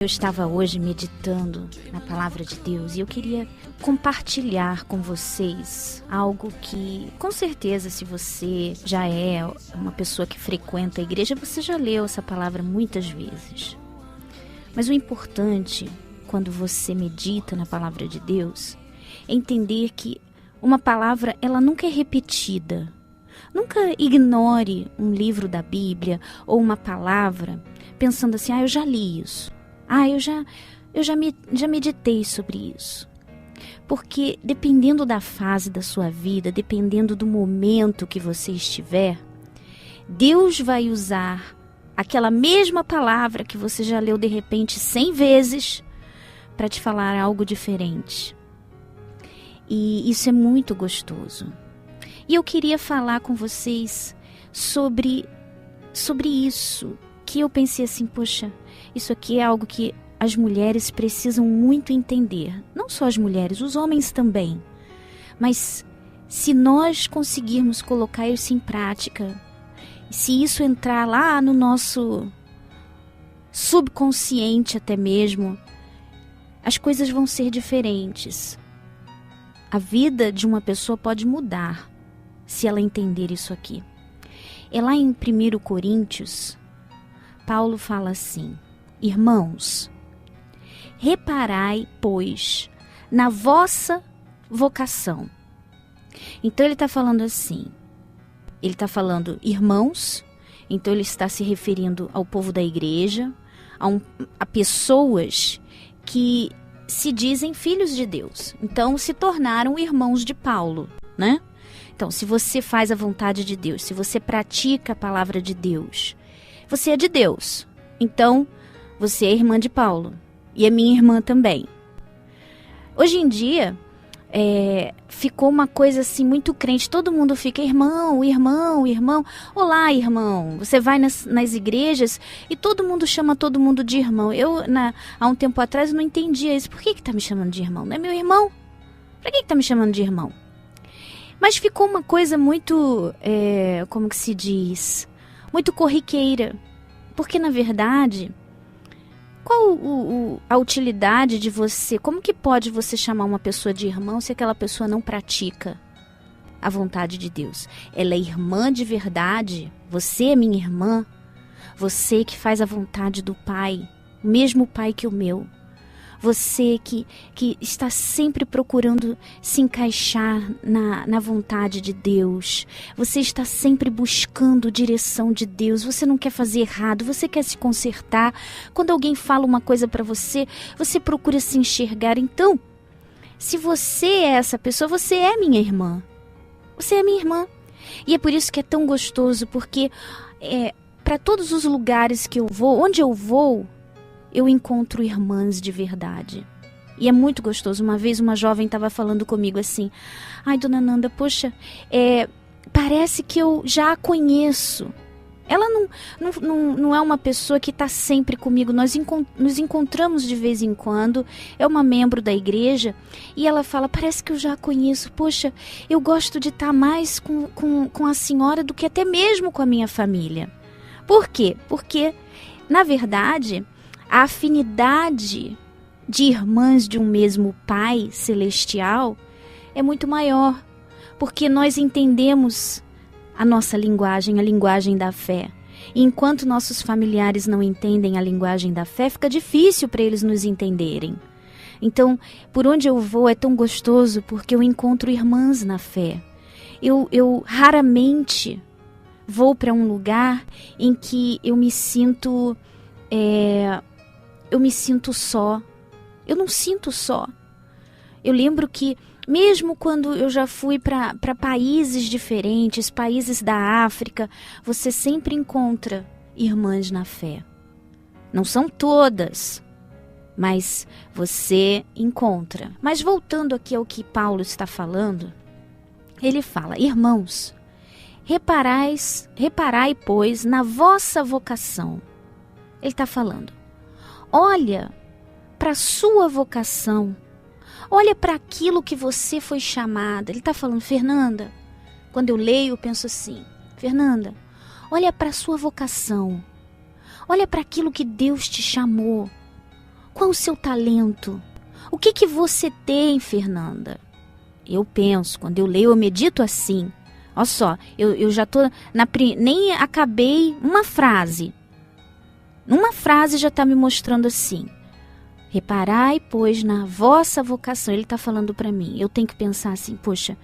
Eu estava hoje meditando na palavra de Deus e eu queria compartilhar com vocês algo que, com certeza, se você já é uma pessoa que frequenta a igreja, você já leu essa palavra muitas vezes. Mas o importante, quando você medita na palavra de Deus, é entender que uma palavra, ela nunca é repetida. Nunca ignore um livro da Bíblia ou uma palavra pensando assim, eu já li isso. Eu já meditei sobre isso. Porque dependendo da fase da sua vida, dependendo do momento que você estiver, Deus vai usar aquela mesma palavra que você já leu de repente 100 vezes para te falar algo diferente. E isso é muito gostoso. E eu queria falar com vocês sobre isso, que eu pensei assim, poxa, isso aqui é algo que as mulheres precisam muito entender. Não só as mulheres, os homens também. Mas se nós conseguirmos colocar isso em prática, se isso entrar lá no nosso subconsciente até mesmo, as coisas vão ser diferentes. A vida de uma pessoa pode mudar se ela entender isso aqui. É lá em 1 Coríntios, Paulo fala assim: irmãos, reparai, pois, na vossa vocação. Então ele está falando assim, ele está falando irmãos, então ele está se referindo ao povo da igreja, a pessoas que se dizem filhos de Deus, então se tornaram irmãos de Paulo, né? Então, se você faz a vontade de Deus, se você pratica a palavra de Deus, você é de Deus. Então, você é irmã de Paulo. E é minha irmã também. Hoje em dia, ficou uma coisa assim muito crente. Todo mundo fica irmão, irmão, irmão. Olá, irmão. Você vai nas igrejas e todo mundo chama todo mundo de irmão. Há um tempo atrás, eu não entendia isso. Por que tá me chamando de irmão? Não é meu irmão? Pra que tá me chamando de irmão? Mas ficou uma coisa muito, como que se diz? Muito corriqueira. Porque, na verdade, qual a utilidade de você? Como que pode você chamar uma pessoa de irmão se aquela pessoa não pratica a vontade de Deus? Ela é irmã de verdade? Você é minha irmã? Você que faz a vontade do Pai, o mesmo Pai que o meu. Você que está sempre procurando se encaixar na vontade de Deus. Você está sempre buscando direção de Deus. Você não quer fazer errado, você quer se consertar. Quando alguém fala uma coisa para você, você procura se enxergar. Então, se você é essa pessoa, você é minha irmã. Você é minha irmã. E é por isso que é tão gostoso, porque para todos os lugares que eu vou, onde eu vou, eu encontro irmãs de verdade. E é muito gostoso. Uma vez uma jovem estava falando comigo assim, dona Nanda, poxa, parece que eu já a conheço. Ela não é uma pessoa que está sempre comigo. Nós nos encontramos de vez em quando. É uma membro da igreja. E ela fala, parece que eu já a conheço. Poxa, eu gosto de estar mais com a senhora do que até mesmo com a minha família. Por quê? Porque, na verdade, a afinidade de irmãs de um mesmo Pai celestial é muito maior, porque nós entendemos a nossa linguagem, a linguagem da fé. E enquanto nossos familiares não entendem a linguagem da fé, fica difícil para eles nos entenderem. Então, por onde eu vou é tão gostoso porque eu encontro irmãs na fé. Eu raramente vou para um lugar em que eu me sinto só. Eu não sinto só. Eu lembro que mesmo quando eu já fui para países diferentes, países da África, você sempre encontra irmãs na fé. Não são todas, mas você encontra. Mas voltando aqui ao que Paulo está falando, ele fala, irmãos, reparai, pois, na vossa vocação. Ele está falando, olha para a sua vocação. Olha para aquilo que você foi chamada. Ele está falando, Fernanda, quando eu leio eu penso assim, Fernanda, olha para a sua vocação. Olha para aquilo que Deus te chamou. o seu talento? O que você tem, Fernanda? Eu penso, quando eu leio, eu medito assim. Olha só, eu já tô nem acabei uma frase. Uma frase já está me mostrando assim. Reparai, pois, na vossa vocação. Ele está falando para mim. Eu tenho que pensar assim, poxa,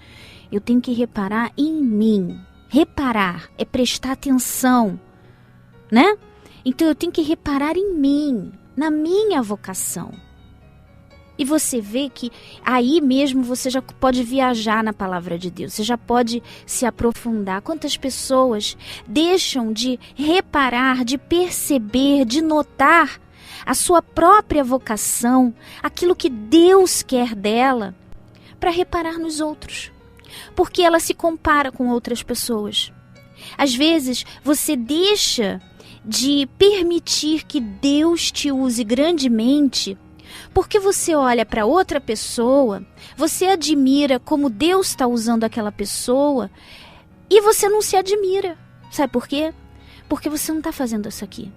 eu tenho que reparar em mim. Reparar é prestar atenção, né? Então eu tenho que reparar em mim, na minha vocação. E você vê que aí mesmo você já pode viajar na palavra de Deus, você já pode se aprofundar. Quantas pessoas deixam de reparar, de perceber, de notar a sua própria vocação, aquilo que Deus quer dela, para reparar nos outros, porque ela se compara com outras pessoas. Às vezes você deixa de permitir que Deus te use grandemente, porque você olha para outra pessoa, você admira como Deus está usando aquela pessoa e você não se admira. Sabe por quê? Porque você não está fazendo isso aqui.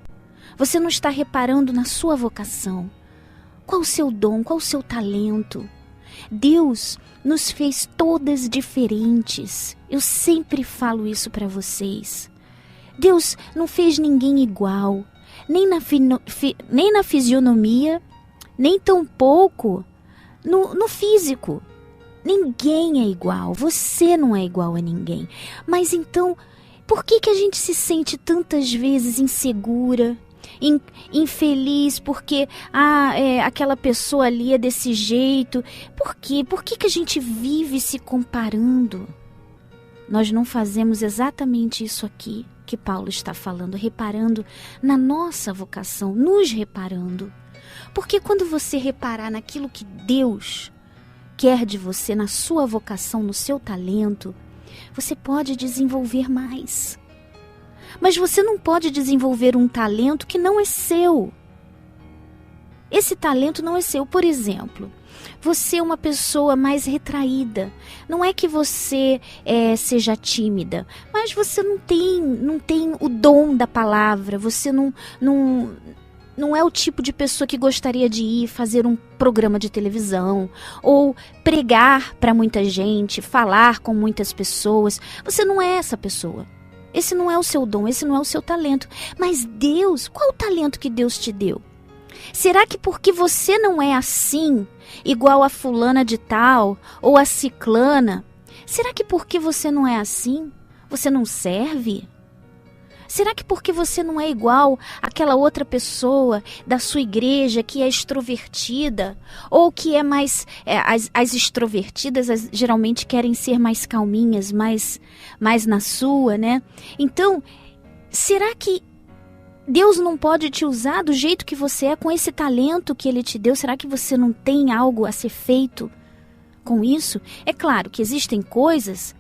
Você não está reparando na sua vocação. Qual o seu dom? Qual o seu talento? Deus nos fez todas diferentes. Eu sempre falo isso para vocês. Deus não fez ninguém igual, nem na fisionomia, nem tampouco no físico. Ninguém é igual, você não é igual a ninguém. Mas então, por que a gente se sente tantas vezes insegura, infeliz, porque aquela pessoa ali é desse jeito? Por quê? Por que a gente vive se comparando? Nós não fazemos exatamente isso aqui que Paulo está falando, reparando na nossa vocação, nos reparando. Porque quando você reparar naquilo que Deus quer de você, na sua vocação, no seu talento, você pode desenvolver mais. Mas você não pode desenvolver um talento que não é seu. Esse talento não é seu. Por exemplo, você é uma pessoa mais retraída. Não é que você seja tímida, mas você não tem o dom da palavra, você não é o tipo de pessoa que gostaria de ir fazer um programa de televisão ou pregar para muita gente, falar com muitas pessoas. Você não é essa pessoa. Esse não é o seu dom, esse não é o seu talento. Mas Deus, qual o talento que Deus te deu? Será que porque você não é assim, igual a fulana de tal ou a ciclana, será que porque você não é assim, você não serve? Será que porque você não é igual àquela outra pessoa da sua igreja que é extrovertida, ou que é mais... as extrovertidas geralmente querem ser mais calminhas, mais na sua, né? Então, será que Deus não pode te usar do jeito que você é, com esse talento que Ele te deu? Será que você não tem algo a ser feito com isso? É claro que existem coisas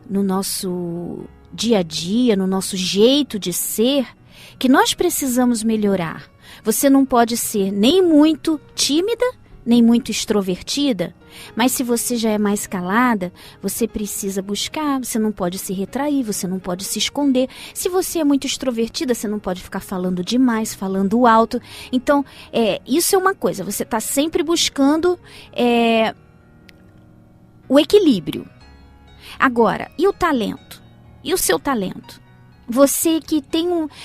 no nosso dia a dia, no nosso jeito de ser, que nós precisamos melhorar. Você não pode ser nem muito tímida, nem muito extrovertida, mas se você já é mais calada, você precisa buscar, você não pode se retrair, você não pode se esconder. Se você é muito extrovertida, você não pode ficar falando demais, falando alto. Então, isso é uma coisa, você está sempre buscando o equilíbrio. Agora, e o talento? E o seu talento? Você que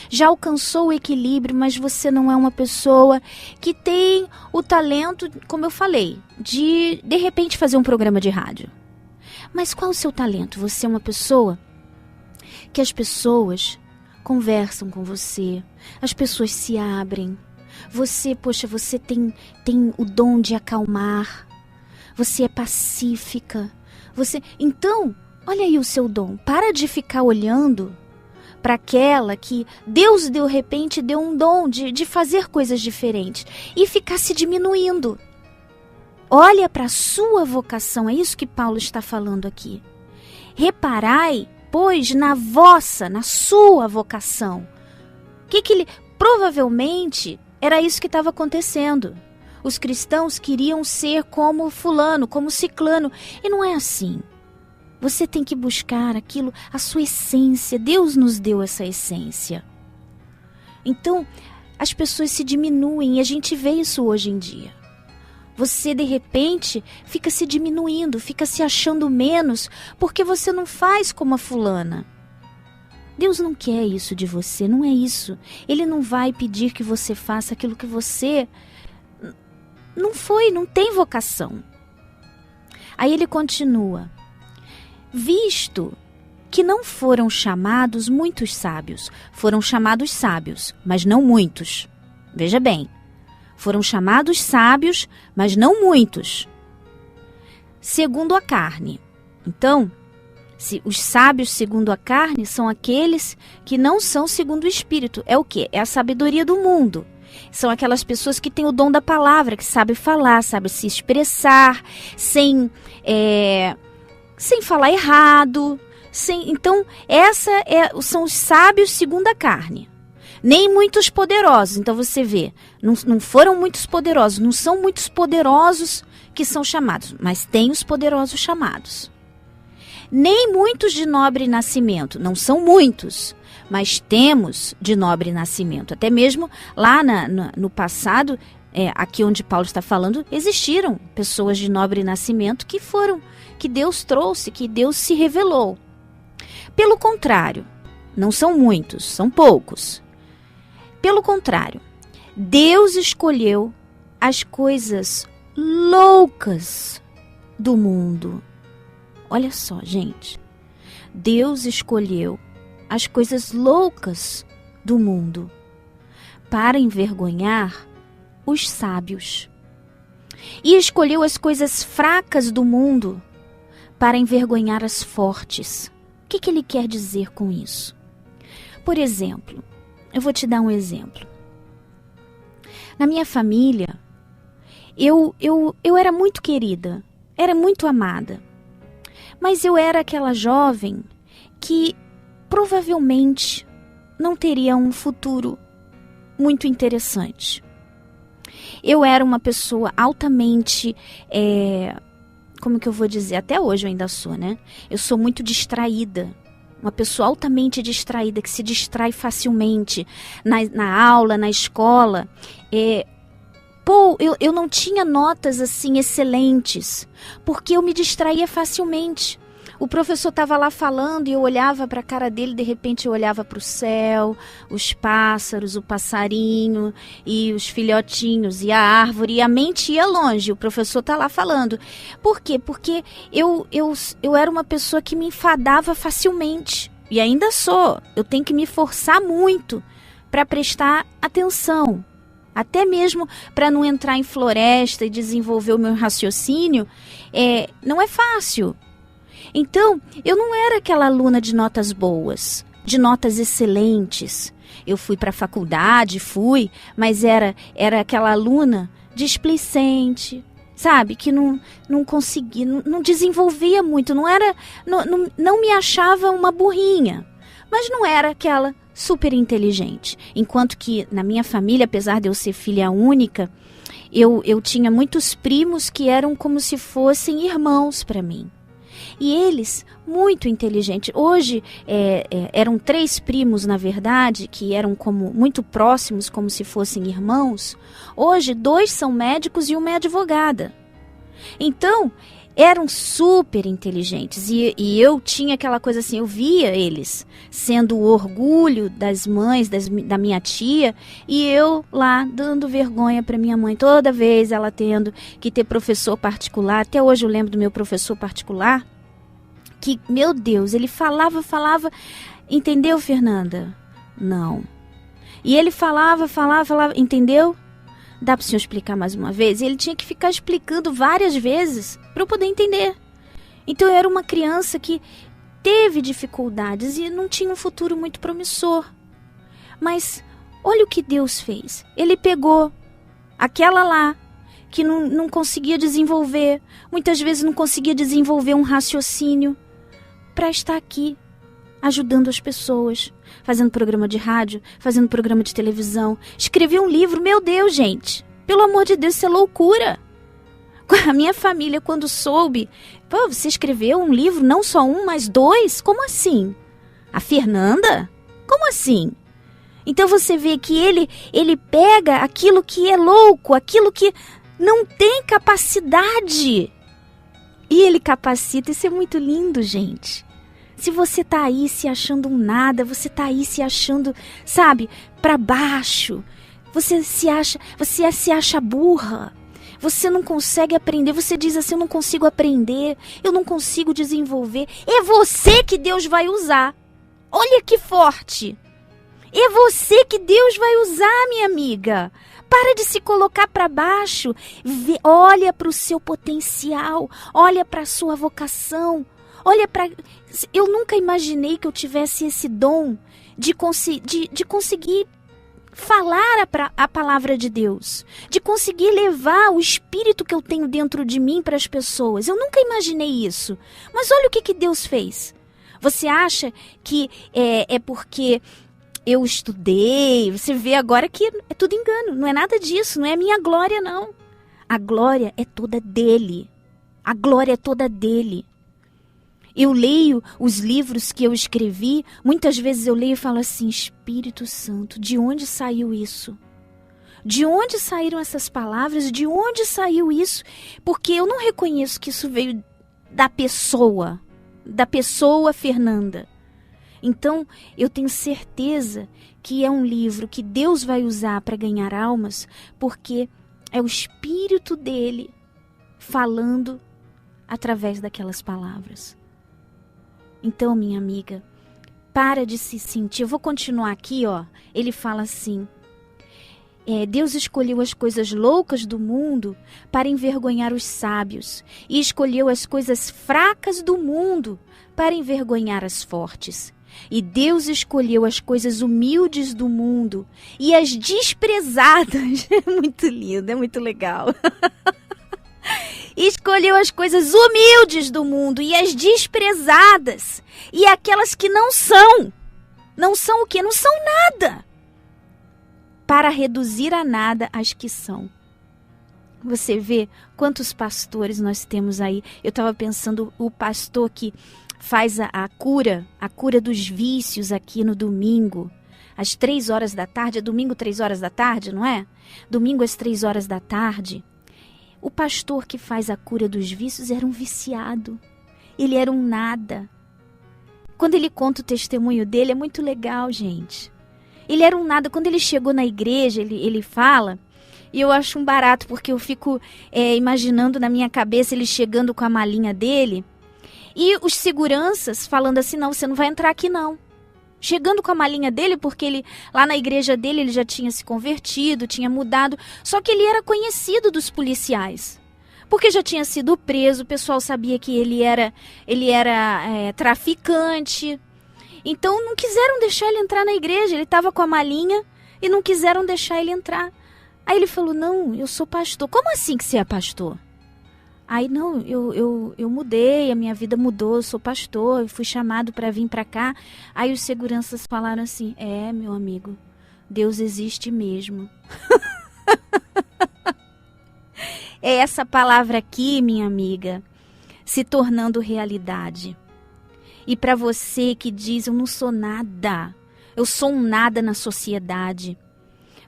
já alcançou o equilíbrio, mas você não é uma pessoa que tem o talento, como eu falei, de repente fazer um programa de rádio. Mas qual o seu talento? Você é uma pessoa que as pessoas conversam com você, as pessoas se abrem. Você tem o dom de acalmar. Você é pacífica. Então, olha aí o seu dom. Para de ficar olhando para aquela que Deus de repente deu um dom de fazer coisas diferentes e ficar se diminuindo. Olha para a sua vocação, é isso que Paulo está falando aqui. Reparai, pois, na sua vocação. Provavelmente era isso que estava acontecendo. Os cristãos queriam ser como fulano, como ciclano, e não é assim. Você tem que buscar aquilo, a sua essência. Deus nos deu essa essência. Então, as pessoas se diminuem e a gente vê isso hoje em dia. Você, de repente, fica se diminuindo, fica se achando menos porque você não faz como a fulana. Deus não quer isso de você, não é isso. Ele não vai pedir que você faça aquilo que você não tem vocação. Aí ele continua: visto que não foram chamados muitos sábios. Foram chamados sábios, mas não muitos. Veja bem, foram chamados sábios, mas não muitos. Segundo a carne. Então, os sábios segundo a carne são aqueles que não são segundo o Espírito. É o quê? É a sabedoria do mundo. São aquelas pessoas que têm o dom da palavra, que sabem falar, sabem se expressar, sem falar errado. Então, são os sábios segundo a carne. Nem muitos poderosos. Então você vê, não foram muitos poderosos, não são muitos poderosos que são chamados, mas tem os poderosos chamados. Nem muitos de nobre nascimento, não são muitos, mas temos de nobre nascimento. Até mesmo lá no passado, aqui onde Paulo está falando, existiram pessoas de nobre nascimento que Deus trouxe, que Deus se revelou. Pelo contrário, não são muitos, são poucos. Pelo contrário, Deus escolheu as coisas loucas do mundo. Olha só, gente. Deus escolheu as coisas loucas do mundo para envergonhar os sábios. E escolheu as coisas fracas do mundo para envergonhar as fortes. O que ele quer dizer com isso? Por exemplo, eu vou te dar um exemplo. Na minha família, eu era muito querida, era muito amada. Mas eu era aquela jovem que provavelmente não teria um futuro muito interessante. Eu era uma pessoa altamente, como que eu vou dizer? Até hoje eu ainda sou, né? Eu sou muito distraída. Uma pessoa altamente distraída, que se distrai facilmente na aula, na escola. Eu não tinha notas assim excelentes, porque eu me distraía facilmente. O professor estava lá falando e eu olhava para a cara dele, de repente eu olhava para o céu, os pássaros, o passarinho e os filhotinhos e a árvore, e a mente ia longe. O professor está lá falando. Por quê? Porque eu era uma pessoa que me enfadava facilmente. E ainda sou. Eu tenho que me forçar muito para prestar atenção. Até mesmo para não entrar em floresta e desenvolver o meu raciocínio, não é fácil. Então, eu não era aquela aluna de notas boas, de notas excelentes. Eu fui para a faculdade, mas era aquela aluna displicente, sabe? Que não conseguia, não desenvolvia muito, não me achava uma burrinha, mas não era aquela super inteligente. Enquanto que na minha família, apesar de eu ser filha única, eu tinha muitos primos que eram como se fossem irmãos para mim. E eles, muito inteligentes. Hoje, eram 3 primos, na verdade, que eram muito próximos, como se fossem irmãos. Hoje, 2 são médicos e uma é advogada. Então, eram super inteligentes. E eu tinha aquela coisa assim, eu via eles sendo o orgulho das mães, da minha tia, e eu lá dando vergonha para minha mãe, toda vez ela tendo que ter professor particular. Até hoje eu lembro do meu professor particular, que, meu Deus, ele falava, entendeu, Fernanda? Não. E ele falava, entendeu? Dá para o senhor explicar mais uma vez? E ele tinha que ficar explicando várias vezes para eu poder entender. Então eu era uma criança que teve dificuldades e não tinha um futuro muito promissor. Mas olha o que Deus fez. Ele pegou aquela lá que não conseguia desenvolver, muitas vezes não conseguia desenvolver um raciocínio, para estar aqui, ajudando as pessoas, fazendo programa de rádio, fazendo programa de televisão, escrevi um livro. Meu Deus, gente, pelo amor de Deus, isso é loucura. A minha família, quando soube, pô, você escreveu um livro, não só um, mas 2? Como assim? A Fernanda? Como assim? Então você vê que ele pega aquilo que é louco, aquilo que não tem capacidade, e ele capacita. Isso é muito lindo, gente. Se você tá aí se achando um nada, você tá aí se achando, sabe, para baixo, você se acha burra, você não consegue aprender, você diz assim, eu não consigo aprender, eu não consigo desenvolver. É você que Deus vai usar. Olha que forte. É você que Deus vai usar, minha amiga. Para de se colocar para baixo. Olha para o seu potencial. Olha para a sua vocação. Olha para... Eu nunca imaginei que eu tivesse esse dom de conseguir falar a palavra de Deus. De conseguir levar o espírito que eu tenho dentro de mim para as pessoas. Eu nunca imaginei isso. Mas olha o que Deus fez. Você acha que é porque eu estudei? Você vê agora que é tudo engano. Não é nada disso. Não é minha glória, não. A glória é toda dele. A glória é toda dele. Eu leio os livros que eu escrevi. Muitas vezes eu leio e falo assim, Espírito Santo, de onde saiu isso? De onde saíram essas palavras? De onde saiu isso? Porque eu não reconheço que isso veio da pessoa Fernanda. Então, eu tenho certeza que é um livro que Deus vai usar para ganhar almas, porque é o Espírito dele falando através daquelas palavras. Então, minha amiga, para de se sentir... Eu vou continuar aqui, ó. Ele fala assim, Deus escolheu as coisas loucas do mundo para envergonhar os sábios, e escolheu as coisas fracas do mundo para envergonhar as fortes. E Deus escolheu as coisas humildes do mundo e as desprezadas. É muito lindo, é muito legal. Escolheu as coisas humildes do mundo e as desprezadas, e aquelas que não são o quê? Não são nada, para reduzir a nada as que são. Você vê quantos pastores nós temos aí. Eu estava pensando, o pastor que faz a cura dos vícios aqui no domingo, às 3 horas da tarde, é domingo 3 horas da tarde, não é? Domingo às 3 horas da tarde. O pastor que faz a cura dos vícios era um viciado. Ele era um nada. Quando ele conta o testemunho dele, é muito legal, gente. Ele era um nada. Quando ele chegou na igreja, ele fala, e eu acho um barato, porque eu fico imaginando na minha cabeça ele chegando com a malinha dele, e os seguranças falando assim, não, você não vai entrar aqui não. Chegando com a malinha dele, porque ele, lá na igreja dele, ele já tinha se convertido, tinha mudado. Só que ele era conhecido dos policiais, porque já tinha sido preso, o pessoal sabia que ele era traficante. Então não quiseram deixar ele entrar na igreja, ele estava com a malinha e não quiseram deixar ele entrar. Aí ele falou, não, eu sou pastor. Como assim que você é pastor? Aí, não, eu mudei, a minha vida mudou, eu sou pastor, eu fui chamado para vir para cá. Aí os seguranças falaram assim, meu amigo, Deus existe mesmo. É essa palavra aqui, minha amiga, se tornando realidade. E para você que diz, eu não sou nada, eu sou um nada na sociedade.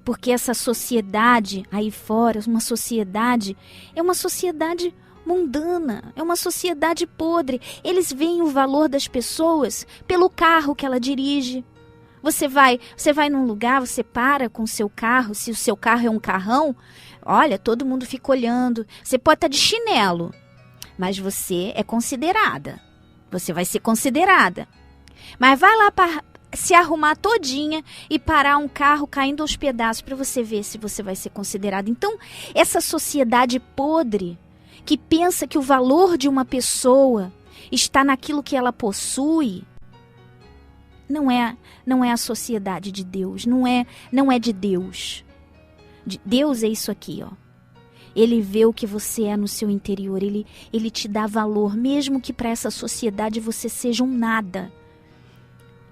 Porque essa sociedade aí fora, é uma sociedade mundana, é uma sociedade podre. Eles veem o valor das pessoas pelo carro que ela dirige. Você vai num lugar, você para com o seu carro, se o seu carro é um carrão, olha, todo mundo fica olhando. Você pode estar de chinelo, mas você é considerada. Você vai ser considerada. Mas vai lá para se arrumar todinha e parar um carro caindo aos pedaços para você ver se você vai ser considerada. Então, essa sociedade podre que pensa que o valor de uma pessoa está naquilo que ela possui, não é a sociedade de Deus, não é de Deus. Deus é isso aqui, ó. Ele vê o que você é no seu interior, ele te dá valor, mesmo que para essa sociedade você seja um nada.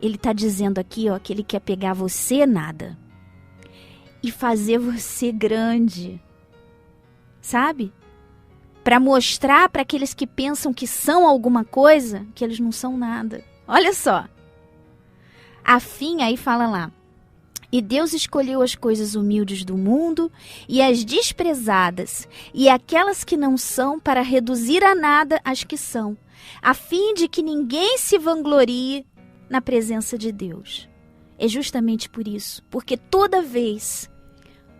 Ele está dizendo aqui, ó, que ele quer pegar você nada e fazer você grande, sabe? Para mostrar para aqueles que pensam que são alguma coisa, que eles não são nada. Olha só. A fim, aí fala lá, E Deus escolheu as coisas humildes do mundo e as desprezadas, e aquelas que não são, para reduzir a nada as que são, a fim de que ninguém se vanglorie na presença de Deus. É justamente por isso, porque toda vez,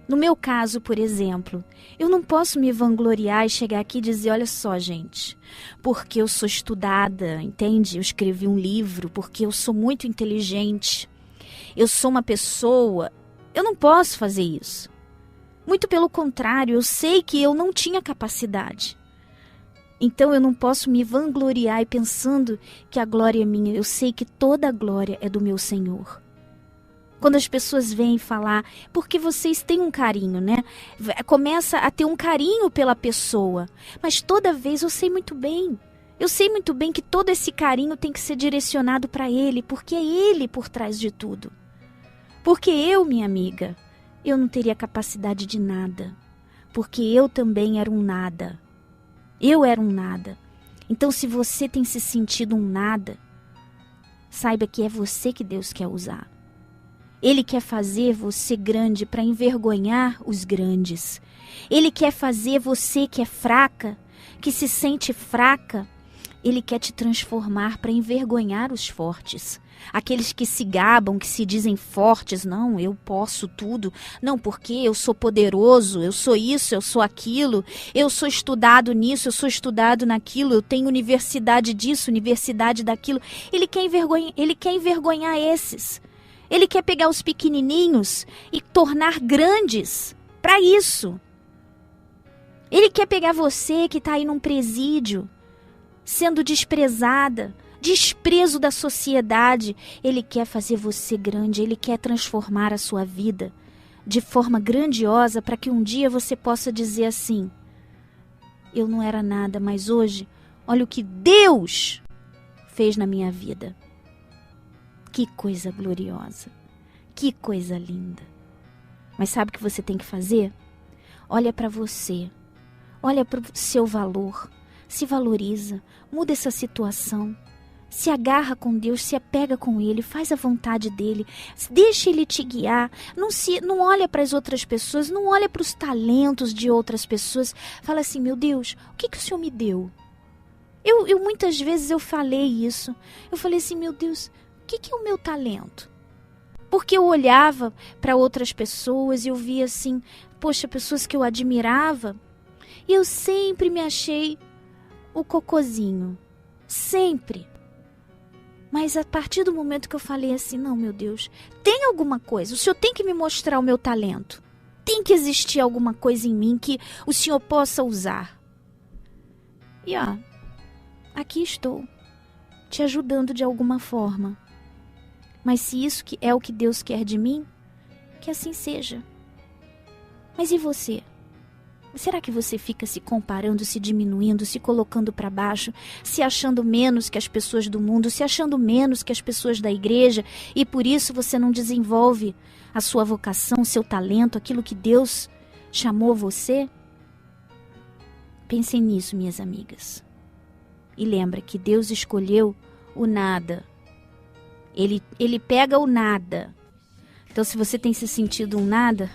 no meu caso, por exemplo, eu não posso me vangloriar e chegar aqui e dizer, olha só, gente, porque eu sou estudada, entende? Eu escrevi um livro, porque eu sou muito inteligente, eu sou uma pessoa. Eu não posso fazer isso. Muito pelo contrário, eu sei que eu não tinha capacidade. Então eu não posso me vangloriar e pensando que a glória é minha. Eu sei que toda a glória é do meu Senhor. Quando as pessoas vêm falar, porque vocês têm um carinho, né? Começa a ter um carinho pela pessoa. Mas toda vez eu sei muito bem. Eu sei muito bem que todo esse carinho tem que ser direcionado para Ele, porque é Ele por trás de tudo. Porque eu, minha amiga, eu não teria capacidade de nada. Porque eu também era um nada. Eu era um nada. Então, se você tem se sentido um nada, saiba que é você que Deus quer usar. Ele quer fazer você grande para envergonhar os grandes. Ele quer fazer você que é fraca, que se sente fraca, Ele quer te transformar para envergonhar os fortes. Aqueles que se gabam, que se dizem fortes, não, eu posso tudo, não, porque eu sou poderoso, eu sou isso, eu sou aquilo, eu sou estudado nisso, eu sou estudado naquilo, eu tenho universidade disso, universidade daquilo. Ele quer envergonhar esses. Ele quer pegar os pequenininhos e tornar grandes para isso. Ele quer pegar você que está aí num presídio, sendo desprezada, desprezo da sociedade. Ele quer fazer você grande, Ele quer transformar a sua vida de forma grandiosa para que um dia você possa dizer assim, eu não era nada, mas hoje, olha o que Deus fez na minha vida. Que coisa gloriosa, que coisa linda. Mas sabe o que você tem que fazer? Olha para você, olha para o seu valor, se valoriza, muda essa situação, se agarra com Deus, se apega com Ele, faz a vontade dEle, deixa Ele te guiar, não olha para as outras pessoas, não olha para os talentos de outras pessoas, fala assim, meu Deus, o que o Senhor me deu? Eu muitas vezes eu falei isso, eu falei assim, meu Deus, o que é o meu talento? Porque eu olhava para outras pessoas e eu via assim, poxa, pessoas que eu admirava, e eu sempre me achei o cocozinho, sempre. Mas a partir do momento que eu falei assim, não, meu Deus, tem alguma coisa, o Senhor tem que me mostrar o meu talento, tem que existir alguma coisa em mim que o Senhor possa usar. E aqui estou, te ajudando de alguma forma. Mas se isso é o que Deus quer de mim, que assim seja. Mas e você? Será que você fica se comparando, se diminuindo, se colocando para baixo, se achando menos que as pessoas do mundo, se achando menos que as pessoas da igreja, e por isso você não desenvolve a sua vocação, o seu talento, aquilo que Deus chamou você? Pensem nisso, minhas amigas. E lembra que Deus escolheu o nada. Ele pega o nada. Então, se você tem se sentido um nada,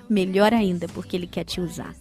melhor ainda, porque Ele quer te usar.